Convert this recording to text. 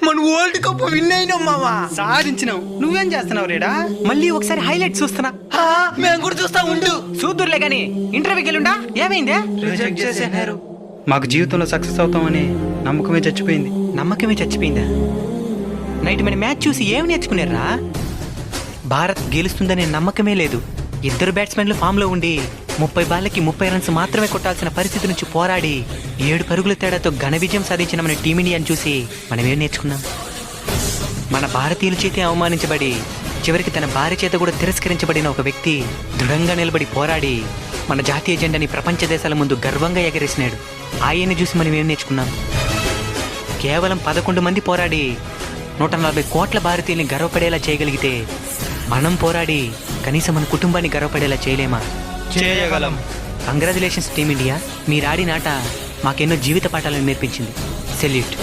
మన world cup win అయినాం మామా. సాధించినావు. నువ్వేం చేస్తున్నావు రేడా? మళ్ళీ ఒకసారి హైలైట్ చూస్తున్నా. మేము కూడా చూస్తా ఉండు. చూద్దురులే గాని ఇంటర్వ్యూకి వెళ్ళుండా ఏమైందే? రిజెక్ట్ చేసేనారు. మాకు జీవితంలో సక్సెస్ అవుతామని నమ్మకమే చచ్చిపోయింది. నమ్మకమే చచ్చిపోయిందా? నైట్ మన మ్యాచ్ చూసి ఏమి నేర్చుకున్నారా? భారత్ గెలుస్తుందనే నమ్మకమే లేదు. ఇద్దరు బ్యాట్స్మెన్లు ఫామ్ లో ఉండి 30 బాళ్ళకి 30 రన్స్ మాత్రమే కొట్టాల్సిన పరిస్థితి నుంచి పోరాడి 7 పరుగుల తేడాతో ఘన విజయం సాధించిన మన టీమిండియాని చూసి మనం ఏం నేర్చుకున్నాం? మన భారతీయుల చేతే అవమానించబడి చివరికి తన భార్య చేత కూడా తిరస్కరించబడిన ఒక వ్యక్తి దృఢంగా నిలబడి పోరాడి మన జాతీయ జెండాని ప్రపంచ దేశాల ముందు గర్వంగా ఎగరేసినాడు. ఆయన్ని చూసి మనం ఏం నేర్చుకున్నాం? కేవలం 11 మంది పోరాడి 140 కోట్ల భారతీయుల్ని గర్వపడేలా చేయగలిగితే మనం పోరాడి కనీసం మన కుటుంబాన్ని గర్వపడేలా చేయలేమా? చేయగలం. Congratulations team India. మీరు ఆడిన ఆట మాకెన్నో జీవిత పాఠాలను నేర్పించింది. సెల్యూట్.